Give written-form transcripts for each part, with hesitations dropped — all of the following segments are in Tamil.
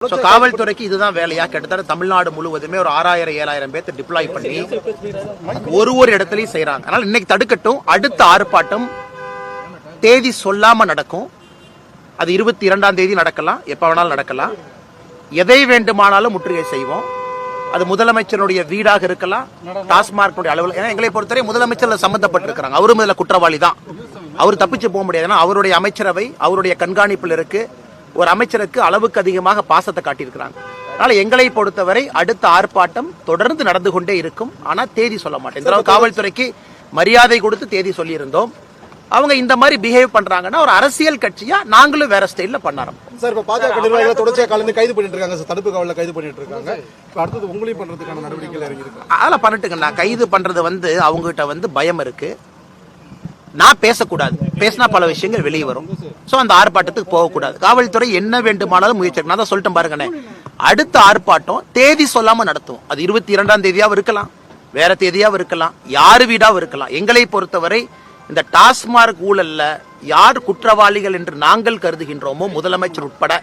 காவல்துறைக்கு இதுதான் வேலையா? கிட்டத்தட்ட தமிழ்நாடு முழுவதுமே ஒரு 6000-7000 பேர்த்து டிப்ளாய் பண்ணி ஒரு இடத்துலயும் செய்யறாங்க. அதனால இன்னைக்கு தடுக்கட்டும். அடுத்த ஆர்ப்பாட்டம் தேதி சொல்லாம நடக்கும். அது 22ஆம் தேதி நடக்கலாம், எப்ப வேணாலும் நடக்கலாம். எதை வேண்டுமானாலும் முற்றுகை செய்வோம். அது முதலமைச்சருடைய வீடாக இருக்கலாம், டாஸ்மாக் அலுவலகம். ஏன்னா எங்களை பொறுத்தவரை முதலமைச்சர் சம்பந்தப்பட்டிருக்கிறாங்க. அவரும் இதுல குற்றவாளி தான். அவர் தப்பிச்சு போக முடியாது. ஏன்னா அவருடைய அமைச்சரவை அவருடைய கண்காணிப்பில் இருக்கு. ஒரு அமைச்சருக்கு அளவுக்கு அதிகமாக பாசத்தை காட்டியிருக்கிறாங்க. அதனால எங்களை பொறுத்தவரை அடுத்த ஆர்ப்பாட்டம் தொடர்ந்து நடந்து கொண்டே இருக்கும். ஆனா தேதி சொல்ல மாட்டேன். காவல்துறைக்கு மரியாதை கொடுத்து தேதி சொல்லி இருந்தோம். அவங்க இந்த மாதிரி பிஹேவ் பண்றாங்கன்னா ஒரு அரசியல் கட்சியா நாங்களும் வேற ஸ்டைல்ல பண்ணறோம். சார் இப்ப பாஜக நிர்வாகிகளை தொடர்ச்சியா கலந்து கைது பண்ணிட்டு இருக்காங்க சார். தடுப்பு காவல்ல கைது பண்ணிட்டு இருக்காங்க. இப்ப அடுத்து உங்களையும் பண்றதுக்கான நடவடிக்கைகள் இறங்கி இருக்கு. அதெல்லாம் பண்ணிட்டுங்க. கைது பண்றது அவங்க கிட்ட பயம் இருக்கு. நான் பேசக்கூடாது. பேசினா பல விஷயங்கள் வெளியே வரும். சோ அந்த ஆர்ப்பாட்டத்துக்கு போகக்கூடாது. காவல்துறை என்ன வேண்டுமானாலும் முயற்சி. நான் தான் சொல்லிட்டேன் பாருங்கண்ணே. அடுத்த ஆர்ப்பாட்டம் தேதி சொல்லாம நடத்தும். அது 22ஆம் தேதியாவும் இருக்கலாம், வேற தேதியாவும் இருக்கலாம், யாரு வீடாவும் இருக்கலாம். எங்களை பொறுத்தவரை இந்த டாஸ்மாக் ஊழல்ல யார் குற்றவாளிகள் என்று நாங்கள் கருதுகின்றோமோ முதலமைச்சர் உட்பட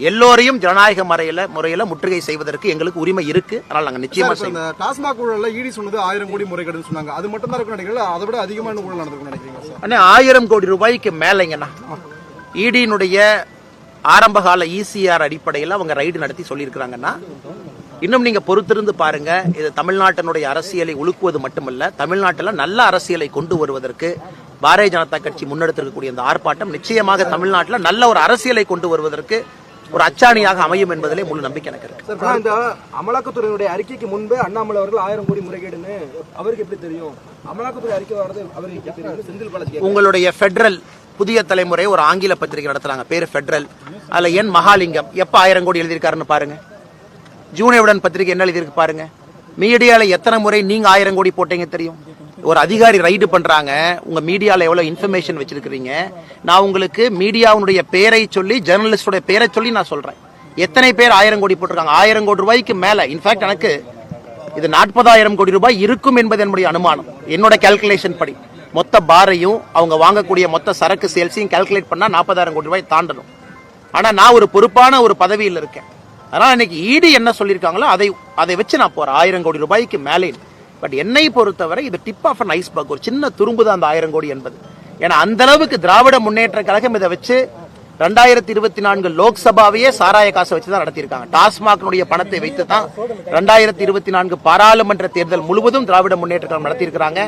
எல்லோரையும் ஜனநாயக முறையில முற்றுகை செய்வதற்கு எங்களுக்கு உரிமை இருக்கு. அதனால நாங்க நிச்சயமா செய்வோம். டாஸ்மாக் ஊழல்ல ஈடி சொன்னது 1000 கோடி முறைகேடுன்னு சொன்னாங்க. அது மட்டும் தான் இருக்கும் நினைக்கிறீங்களா? அதை விட அதிகமான ஊழல் நடந்திருக்கும் நினைக்கிறீங்களா? அண்ணே 1000 கோடி ரூபாய்க்கு மேலங்கண்ணா. ஈடியினுடைய ஆரம்பகால ECR அடிப்படையில் அவங்க ரைடு நடத்தி சொல்லியிருக்கிறாங்கன்னா இன்னும் நீங்க பொறுத்திருந்து பாருங்க. இது தமிழ்நாட்டினுடைய அரசியலை உலுக்குவது மட்டுமல்ல, தமிழ்நாட்டில் நல்ல அரசியலை கொண்டு வருவதற்கு பாரதிய ஜனதா கட்சி முன்னெடுத்திருக்கக்கூடிய இந்த ஆர்ப்பாட்டம் நிச்சயமாக தமிழ்நாட்டில் நல்ல ஒரு அரசியலை கொண்டு வருவதற்கு ஒரு அச்சாணியாக அமையும் என்பதிலே முழு நம்பிக்கை எனக்கு இருக்கு. இந்த அமலாக்கத்துறையினுடைய அறிக்கைக்கு முன்பு அண்ணாமலை அவர்கள் 1000 கோடி முறைகேடுன்னு அவருக்கு எப்படி தெரியும்? அமலாக்கத்துறை அறிக்கை வரது அவருக்கு எப்படி தெரியும்? செந்தில் பாலாஜி உங்களுடைய பெடரல் புதிய தலைமுறை ஒரு ஆங்கில பத்திரிகை நடத்துறாங்க, பேரு பெடரல். அதுல என் மகாலிங்கம் எப்ப 1000 கோடி எழுதியிருக்காருன்னு பாருங்க. ஜூனியவுடன் பத்திரிகை என்ன எழுதியிருக்கு பாருங்க. மீடியால எத்தனை முறை நீங்க 1000 கோடி போட்டீங்க தெரியும். ஒரு அதிகாரி ரைடு பண்றாங்க, உங்க மீடியால எவ்வளவு இன்ஃபர்மேஷன் வச்சிருக்கீங்க. நான் உங்களுக்கு மீடியாவுடைய பேரை சொல்லி, ஜெர்னலிஸ்டோட பேரை சொல்லி நான் சொல்றேன். எத்தனை பேர் 1000 கோடி போட்டிருக்காங்க? 1000 கோடி ரூபாய்க்கு மேல. இன்ஃபேக்ட் எனக்கு இது 40,000 கோடி ரூபாய் இருக்கும் என்பது என்னுடைய அனுமானம். என்னோட கால்குலேஷன் படி மொத்த பாரையும் அவங்க வாங்கக்கூடிய மொத்த சரக்கு சேல்ஸையும் கால்குலேட் பண்ணா 40,000 கோடி ரூபாய் தாண்டணும். ஆனா நான் ஒரு பொறுப்பான ஒரு பதவியில் இருக்கேன். அதனால இன்னைக்கு ஈடி என்ன சொல்லியிருக்காங்களோ அதை வச்சு நான் போறேன். 1000 கோடி ரூபாய்க்கு மேலே. பட் என்னை பொறுத்தவரை இது டிப் ஆஃப் அன் ஐஸ்பர்க், ஒரு சின்ன துரும்பு தான் அந்த 1000 கோடி என்பது. ஏன்னா அந்த அளவுக்கு திராவிட முன்னேற்ற கழகம் இதை வச்சு 2024 லோக்சபாவையே சாராய காசை வச்சுதான் நடத்தியிருக்காங்க. டாஸ்மாக் பணத்தை வைத்து தான் 2024 பாராளுமன்ற தேர்தல் முழுவதும் திராவிட முன்னேற்ற கழகம் நடத்தியிருக்கிறாங்க.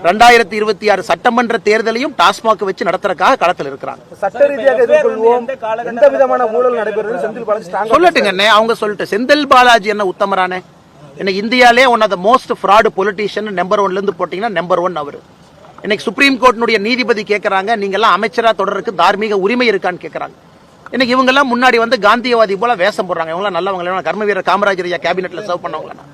2026 சட்டமன்ற தேர்தலையும் டாஸ்மாக் வச்சு நடத்துறதுக்காக களத்தில் இருக்கிறாங்க. சட்ட ரீதியாக எதிர்கொள்வோம். எந்த விதமான ஊழல் நடைபெறுவது செந்தில் பாலாஜி சொல்லட்டுங்க. அவங்க சொல்லிட்டு செந்தில் பாலாஜி என்ன உத்தமரானே? இன்னைக்கு இந்தியாலே one of the most fraud politician number 1ல இருந்து போட்டீங்கன்னா நம்பர் 1 அவரு. இன்னைக்கு சுப்ரீம் கோர்ட்டினுடைய நீதிபதி கேட்கறாங்க, நீங்க எல்லாம் அமைச்சரா தொடர்றதுக்கு தார்மீக உரிமை இருக்கான்னு கேட்கறாங்க. இன்னைக்கு இவங்க எல்லாம் முன்னாடி காந்தியவாதி போல வேஷம் போடுறாங்க. இவங்க நல்லவங்க, கர்ம வீரர் காமராஜர் கேபினெட்ல சர்வ் பண்ணவங்க.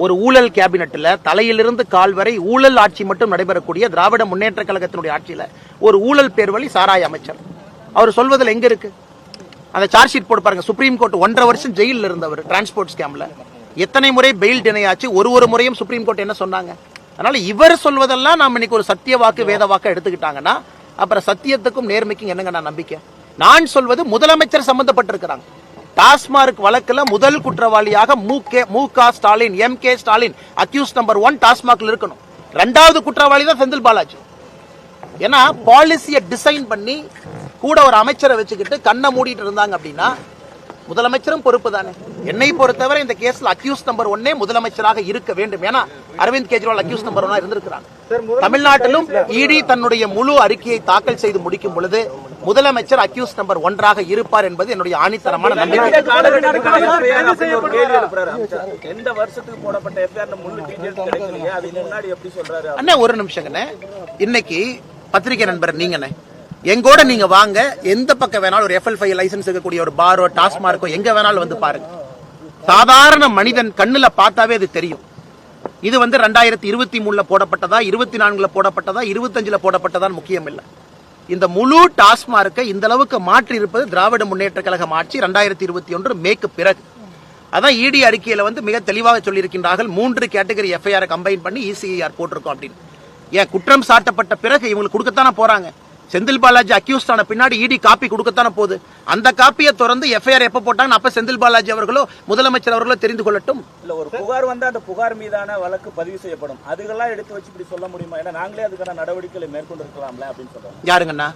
ஒரு ஊழல் கேபினெட்ல தலையிலிருந்து கால் வரை ஊழல் ஆட்சி மட்டும் நடைபெறக்கூடிய திராவிட முன்னேற்ற கழகத்தினுடைய ஆட்சியில ஒரு ஊழல் பேர்வழி சாராய அமைச்சர். அவர் சொல்வதில் எங்க இருக்கு? அந்த சார்ஜ் ஷீட் போட்டு பாருங்க. சுப்ரீம் கோர்ட் 1.5 வருஷம் ஜெயிலில் இருந்தவர் டிரான்ஸ்போர்ட் ஸ்கேம்ல. எத்தனை முறை பெயில் டினை ஆச்சு. ஒரு முறையும் சுப்ரீம் கோர்ட் என்ன சொன்னாங்க? அதனால இவர் சொல்வதெல்லாம் நாம இன்னைக்கு ஒரு சத்திய வாக்கு வேத வாக்கு எடுத்துக்கிட்டாங்கன்னா அப்புறம் சத்தியத்துக்கும் நேர்மைக்கும் என்னங்க நான் நம்பிக்கை? நான் சொல்வது முதலமைச்சர் சம்பந்தப்பட்டிருக்கிறாங்க. டாஸ்மாக் வழக்குல முதல் குற்றவாளியாக மு.க. Stalin, M.K. Stalin accused number 1 டாஸ்மாக்ல இருக்கணும். 2வது குற்றவாளி தான் செந்தில் பாலாஜி. ஏன்னா பாலிசியை டிசைன் பண்ணி கூட ஒரு அமைச்சரை வச்சுக்கிட்டு கண்ணை மூடிட்டு இருந்தாங்க அப்படின்னா முதலமைச்சரும் பொறுப்பு தானே. என்னை பொறுத்தவரை இந்த கேஸ்ல அக்யூஸ் நம்பர் 1 முதலமைச்சராக இருக்க வேண்டும். ஏன்னா அரவிந்த் கெஜ்ரிவால் அக்யூஸ் நம்பர் 1 இருந்திருக்கிறாங்க. தமிழ்நாட்டிலும் இடி தன்னுடைய முழு அறிக்கையை தாக்கல் செய்து முடிக்கும் பொழுது முதலமைச்சர் அக்யூஸ் நம்பர் 1 இருப்பார் என்பது என்னுடைய ஆணித்தரமான நம்பிக்கை. அண்ணா ஒரு நிமிஷங்கண்ணே. இன்னைக்கு பத்திரிகை நண்பர் நீங்கண்ணே, எங்கூட நீங்க வாங்க. எந்த பக்கம் வேணாலும் ஒரு FL5 லைசன்ஸ் இருக்கக்கூடிய ஒரு பாரோ டாஸ்மார்க்கோ எங்க வேணாலும் வந்து பாருங்க. சாதாரண மனிதன் கண்ணுல பார்த்தாவே அது தெரியும். இது 2023 போடப்பட்டதா, 24 போடப்பட்டதா, 25 போடப்பட்டதான் முக்கியம் இல்லை. இந்த முழு டாஸ்மார்க்கை இந்த அளவுக்கு மாற்றி இருப்பது திராவிட முன்னேற்ற கழகம் ஆட்சி 2021 மேக்கு பிறகு. அதான் இடி அறிக்கையில மிக தெளிவாக சொல்லியிருக்கின்றார்கள். 3 கேட்டகரி FIR கம்பைன் பண்ணி ECIR போட்டிருக்கோம் அப்படின்னு. ஏன் குற்றம் சாட்டப்பட்ட பிறகு இவங்களுக்கு கொடுக்கத்தானே போறாங்க. செந்தில் பாலாஜி அக்யூஸ்ட் ஆன பின்னாடி இடி காப்பி கொடுக்கத்தானே போகுது. அந்த காப்பியை திறந்து எஃப்ஐஆர் எப்ப போட்டாங்க அப்ப செந்தில் பாலாஜி அவர்களோ முதலமைச்சர் அவர்களோ தெரிந்து கொள்ளட்டும். இல்ல ஒரு புகார் வந்து அந்த புகார் மீதான வழக்கு பதிவு செய்யப்படும், அதுக்கெல்லாம் எடுத்து வச்சு இப்படி சொல்ல முடியுமா? ஏன்னா நாங்களே அதுக்கான நடவடிக்கைகளை மேற்கொண்டு இருக்கலாம்ல அப்படின்னு சொல்றாங்க. யாருங்கண்ணா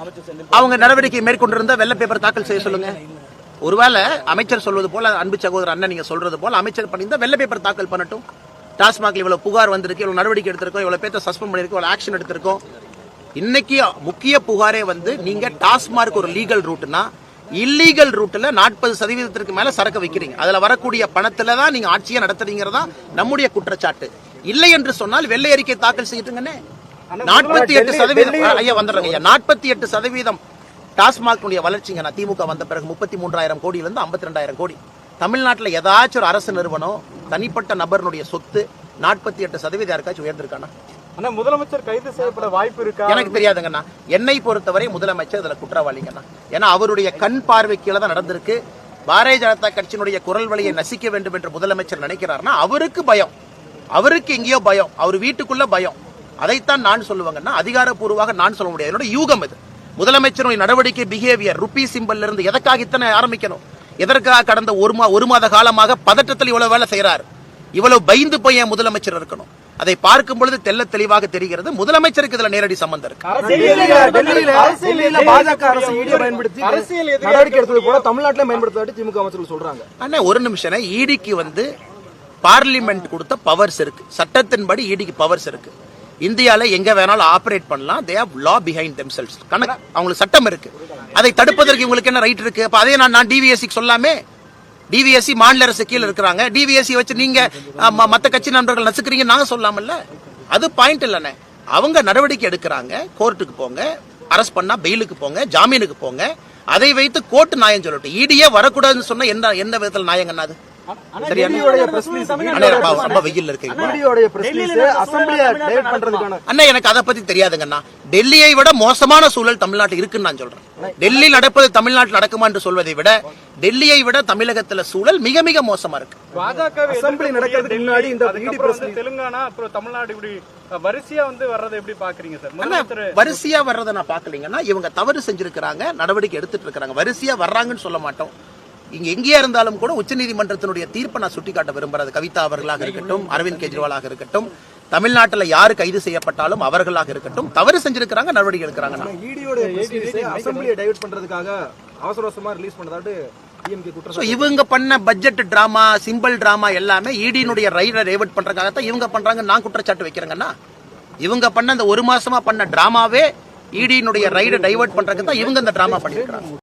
அமைச்சர் செந்தில் அவங்க நடவடிக்கை மேற்கொண்டிருந்தா வெள்ளை பேப்பர் தாக்கல் செய்ய சொல்லுங்க. ஒருவேளை அமைச்சர் சொல்வது போல, அன்பு சகோதரர் அண்ணன் நீங்க சொல்றது போல அமைச்சர் பண்ணியிருந்தா வெள்ளை பேப்பர் தாக்கல் பண்ணட்டும். டாஸ்மாக்ல இவ்வளவு புகார் வந்திருக்கு, இவ்வளவு நடவடிக்கை எடுத்திருக்கோம், இவ்வளவு பேர்த்த சஸ்பெண்ட் பண்ணிருக்கோம், இவ்வளவு ஆக்ஷன் எடுத்திருக்கோம். இன்னைக்கு முக்கிய புகாரே வந்து நீங்க டாஸ்மார்க் ஒரு லீகல் ரூட்னா இல்லீகல் ரூட்ல 40% மேல சரக்கு வைக்கிறீங்க, அதுல வரக்கூடிய பணத்துல தான் நீங்க ஆட்சியை நடத்துறீங்கிறதா நம்முடைய குற்றச்சாட்டு. இல்லை என்று சொன்னால் வெள்ளை அறிக்கை தாக்கல் செய்யுங்கன்னே. 48% ஐயா வந்துடுறேங்க ஐயா, 48% டாஸ்மாக் வளர்ச்சிங்க. நான் திமுக வந்த பிறகு 33,000 கோடியிலிருந்து 52,000 கோடி. தமிழ்நாட்டில் ஏதாச்சும் ஒரு அரசு நிறுவனம் தனிப்பட்ட நபருடைய சொத்து 48% யாருக்காச்சும் உயர்ந்திருக்கானா? ஆனா முதலமைச்சர் கைது செய்யப்பட வாய்ப்பு இருக்கா? எனக்கு தெரியாதுங்கண்ணா. என்னை பொறுத்தவரை முதலமைச்சர் இதுல குற்றவாளிங்கண்ணா. ஏன்னா அவருடைய கண் பார்வைக்கீழ தான் நடந்திருக்கு. பாரதிய ஜனதா கட்சியினுடைய குரல் வழியை நசிக்க வேண்டும் என்று முதலமைச்சர் நினைக்கிறார்னா அவருக்கு பயம், அவருக்கு எங்கேயோ பயம், அவர் வீட்டுக்குள்ள பயம். அதைத்தான் நான் சொல்லுவாங்கன்னா, அதிகாரப்பூர்வமாக நான் சொல்ல முடியாது, என்னோட யூகம் இது. முதலமைச்சருடைய நடவடிக்கை பிஹேவியர் ருப்பி சிம்பல் இருந்து எதற்காக இத்தனை ஆரம்பிக்கணும்? எதற்காக கடந்த ஒரு மாத காலமாக பதட்டத்தில் இவ்வளவு வேலை செய்யறாரு? இவ்வளவு பயந்து போய் என் முதலமைச்சர் இருக்கணும். அதை பார்க்கும் பொழுது தெல்ல தெளிவாக தெரிகிறது முதலமைச்சருக்கு இதுல நேரடி சம்பந்தம் இருக்கு. பாஜக அரசு ஈடியை பயன்படுத்தி நடவடிக்கை எடுத்தது போல தமிழ்நாட்டில் பயன்படுத்தாட்டி திமுக அமைச்சர்கள் சொல்றாங்க. அண்ணா ஒரு நிமிஷம், ஈடிக்கு வந்து பார்லிமெண்ட் கொடுத்த பவர்ஸ் இருக்கு, சட்டத்தின்படி ஈடிக்கு பவர்ஸ் இருக்கு. இந்தியால எங்க வேணாலும் ஆபரேட் பண்ணலாம். they have law behind themselves. கணக்கு அவங்களுக்கு சட்டம் இருக்கு. அதை தடுப்பதற்கு இவங்களுக்கு என்ன ரைட் இருக்கு? அப்ப அதே நான் டிவிஎஸ்சி சொல்லாமே. டிவிஎஸ்சி மாநில அரசு கீழே இருக்கிறாங்க, டிவிஎஸ்சி வச்சு நீங்க மத்த கட்சி நண்பர்கள் நசுக்கிறீங்க நாங்க சொல்லாமல்ல. அது பாயிண்ட் இல்லண்ணே. அவங்க நடவடிக்கை எடுக்கிறாங்க, கோர்ட்டுக்கு போங்க, அரெஸ்ட் பண்ணா பெயிலுக்கு போங்க, ஜாமீனுக்கு போங்க. அதை வைத்து கோர்ட் நியாயம் சொல்லட்டும். ஈடியே வரக்கூடாதுன்னு சொன்னா எந்த விதத்தில் நியாயங்கண்ணா அது? ரொம்ப வெயில் இருக்கு அண்ணா. எனக்கு அதை பத்தி தெரியாதுங்கண்ணா. டெல்லியை விட மோசமான சூழல் தமிழ்நாட்டில் இருக்குன்னு நான் சொல்றேன். டெல்லி நடப்பது தமிழ்நாட்டில் நடக்குமா என்று சொல்வதை விட டெல்லியை விட தமிழகத்துல சூழல் மிக மிக மோசமா இருக்கு. அசெம்பிளி நடக்கிறதுக்கு முன்னாடி இந்த தெலுங்கானா அப்புறம் தமிழ்நாடு இப்படி வரிசையா வர்றதை எப்படி பாக்குறீங்க சார்? வரிசையா வர்றதை நான் பாக்கலீங்கன்னா இவங்க தவறு செஞ்சிருக்கிறாங்க, நடவடிக்கை எடுத்துட்டு இருக்காங்க. வரிசையா வர்றாங்கன்னு சொல்ல மாட்டோம். இங்க எங்கேயா இருந்தாலும் கூட உச்சநீதிமன்றத்தினுடைய தீர்ப்பை நான் சுட்டிக்காட்ட விரும்புறது. கவிதா அவர்களாக இருக்கட்டும், அரவிந்த் கெஜ்ரிவாலாக இருக்கட்டும், தமிழ்நாட்டில் யாரு கைது செய்யப்பட்டாலும் அவர்களாக இருக்கட்டும், தவறு செஞ்சிருக்கிறாங்க, நடவடிக்கை எடுக்கிறாங்க. அசெம்பிளியை டைவர்ட் பண்றதுக்காக அவசர அவசரமா ரிலீஸ் பண்ணதாட்டு இவங்க பண்ண பட்ஜெட் டிராமா, சிம்பிள் டிராமா எல்லாமே ஈடியினுடைய ரைடை டைவர்ட் பண்றதுக்காகத்தான் இவங்க பண்றாங்க. நான் குற்றச்சாட்டு வைக்கிறேங்கன்னா, இவங்க பண்ண அந்த ஒரு மாசமா பண்ண டிராமாவே ஈடியினுடைய ரைடை டைவர்ட் பண்றதுக்கு தான் இவங்க இந்த டிராமா பண்ணிருக்காங்க.